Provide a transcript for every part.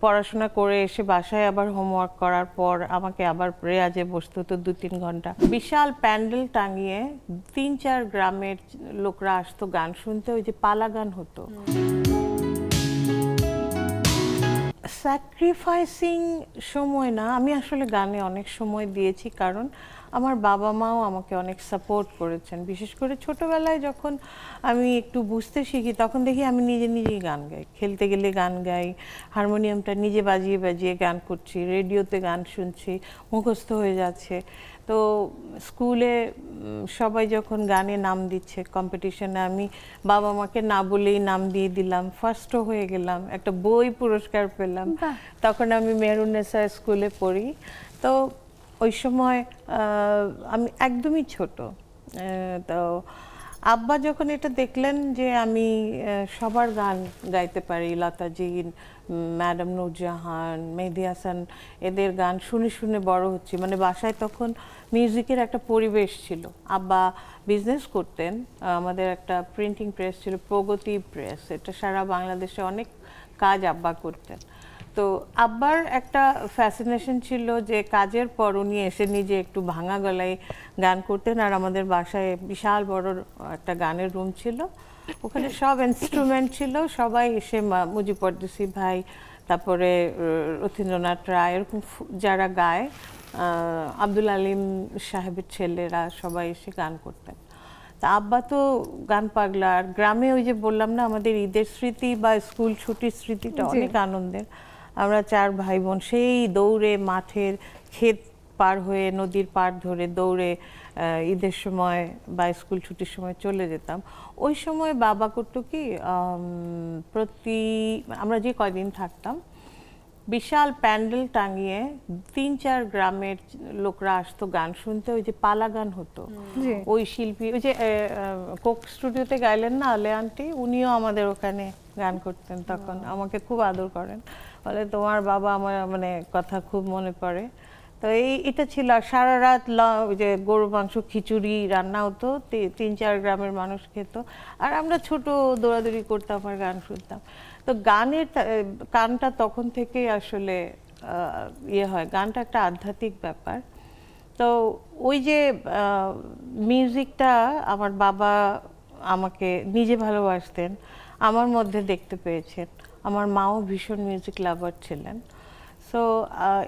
পড়াশোনা করে এসে বাসায় আবার হোমওয়ার্ক করার পর আমাকে আবার রেয়াজে বসতে হতো ২-৩ ঘন্টা। বিশাল প্যান্ডেল টাঙিয়ে ৩-৪ গ্রামের লোকরা আসতো গান শুনতে, ওই যে পালা গান হতো। স্যাক্রিফাইসিং সময় না, আমি আসলে গানে অনেক সময় দিয়েছি, কারণ আমার বাবা মাও আমাকে অনেক সাপোর্ট করেছেন। বিশেষ করে ছোটবেলায় যখন আমি একটু বুঝতে শিখি তখন দেখি আমি নিজেই গান গাই, খেলতে গেলে গান গাই, হারমোনিয়ামটা নিজে বাজিয়ে বাজিয়ে গান করছি, রেডিওতে গান শুনছি, মুখস্থ হয়ে যাচ্ছে। তো স্কুলে সবাই যখন গানে নাম দিচ্ছে কম্পিটিশনে, আমি বাবা মাকে না বলেই নাম দিয়ে দিলাম, ফার্স্টও হয়ে গেলাম, একটা বই পুরস্কার পেলাম। তখন আমি মেহরুন্নেসা স্কুলে পড়ি। তো ওই সময় আমি একদমই ছোট। তো আব্বা যখন এটা দেখলেন যে আমি সবার গান গাইতে পারি, লতাজি, ম্যাডাম নূরজাহান, মেহেদী হাসান, এদের গান শুনে শুনে বড় হচ্ছি, মানে বাসায় তখন মিউজিকের একটা পরিবেশ ছিল। আব্বা বিজনেস করতেন, আমাদের একটা প্রিন্টিং প্রেস ছিল, প্রগতি প্রেস, এটা সারা বাংলাদেশে অনেক কাজ আব্বা করতেন। তো আব্বার একটা ফ্যাসিনেশন ছিল যে কাজের পর উনি এসে নিজে একটু ভাঙা গলায় গান করতেন, আর আমাদের বাসায় বিশাল বড় একটা গানের রুম ছিল, ওখানে সব ইনস্ট্রুমেন্ট ছিল, সবাই এসে মুজিব পরদেশি ভাই, তারপরে রথীন্দ্রনাথ রায়, এরকম যারা গায়, আব্দুল আলিম সাহেবের ছেলেরা সবাই এসে গান করতেন। তা আব্বা তো গান পাগলা। আর গ্রামে ওই যে বললাম না, আমাদের ঈদের স্মৃতি বা স্কুল ছুটির স্মৃতিটা অনেক আনন্দের। আমরা 4 ভাই বোন সেই দৌড়ে মাঠের ক্ষেত পার হয়ে নদীর পাড় ধরে দৌড়ে ঈদের সময় বা স্কুল ছুটির সময় চলে যেতাম। ওই সময় বাবা করতো কি, আমরা যে কয়দিন থাকতাম বিশাল প্যান্ডেল টাঙিয়ে 3-4 গ্রামের লোকরা আসতো গান শুনতে, ওই যে পালা গান হতো। ওই শিল্পী, ওই যে কোক স্টুডিওতে গাইলেন না আলে আন্টি, উনিও আমাদের ওখানে গান করতেন। তখন আমাকে খুব আদর করেন, বলে তোমার বাবা আমার মানে কথা খুব মনে পড়ে। তো এটা ছিল। সারা রাত ওই যে গরু মাংস খিচুড়ি রান্না হতো, 3-4 গ্রামের মানুষ খেত, আর আমরা ছোট দৌড়াদৌড়ি করতাম আর গান শুনতাম। তো গানটা তখন থেকেই আসলে ইয়ে হয়, গানটা একটা আধ্যাত্মিক ব্যাপার। তো ওই যে মিউজিকটা আমার বাবা আমাকে নিজে ভালোবাসতেন, আমার মধ্যে দেখতে পেয়েছেন। আমার মাও ভীষণ মিউজিক লাভার ছিলেন। সো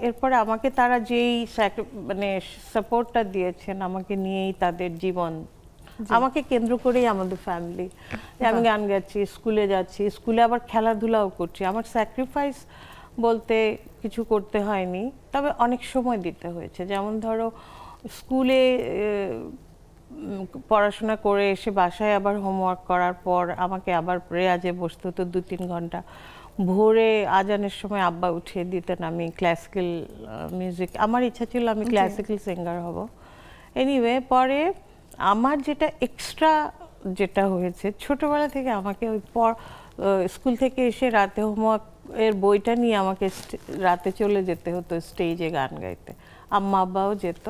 এরপরে আমাকে তারা যেই মানে সাপোর্টটা দিয়েছেন, আমাকে নিয়েই তাদের জীবন, আমাকে কেন্দ্র করেই আমাদের ফ্যামিলি। আমি গান গাচ্ছি, স্কুলে যাচ্ছি, স্কুলে আবার খেলাধুলাও করছি। আমার স্যাক্রিফাইস বলতে কিছু করতে হয়নি, তবে অনেক সময় দিতে হয়েছে। যেমন ধরো স্কুলে পড়াশোনা করে এসে বাসায় আবার হোমওয়ার্ক করার পর আমাকে আবার রেয়াজে বসতে হতো 2-3 ঘন্টা। ভোরে আজানের সময় আব্বা উঠিয়ে দিতেন, আমি ক্লাসিক্যাল মিউজিক, আমার ইচ্ছা ছিল আমি ক্লাসিক্যাল সিঙ্গার হব। এনিওয়ে পরে আমার যেটা এক্সট্রা যেটা হয়েছে, ছোটবেলা থেকে আমাকে ওই স্কুল থেকে এসে রাতে হোমওয়ার্ক এর বইটা নিয়ে আমাকে রাতে চলে যেতে হতো স্টেজে গান গাইতে। আম্মা আব্বাও যেত।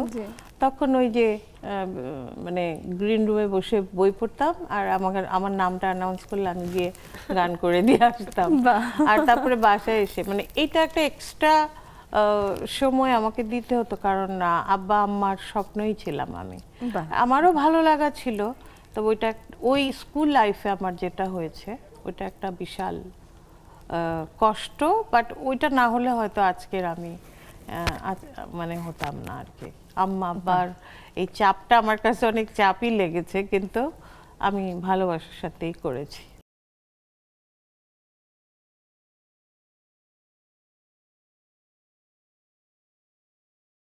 তখন ওই যে মানে গ্রিন রুমে বসে বই পড়তাম, আর আমার নামটা অ্যানাউন্স করলে আমি গিয়ে গান করে দিয়ে আসতাম। আর তারপরে বাসায় এসে মানে এটা একটা এক্সট্রা সময় আমাকে দিতে হতো, কারণ আব্বা আম্মার স্বপ্নই ছিলাম আমি। আমারও ভালো লাগা ছিল। তো ওই স্কুল লাইফে আমার যেটা হয়েছে ওইটা একটা বিশাল কষ্ট, বাট ওইটা না হলে হয়তো আজকের আমি মানে হতাম না আর কি। আম্মা আব্বার এই চাপটা আমার কাছে অনেক চাপই লেগেছে, কিন্তু আমি ভালোবাসার সাথেই করেছি।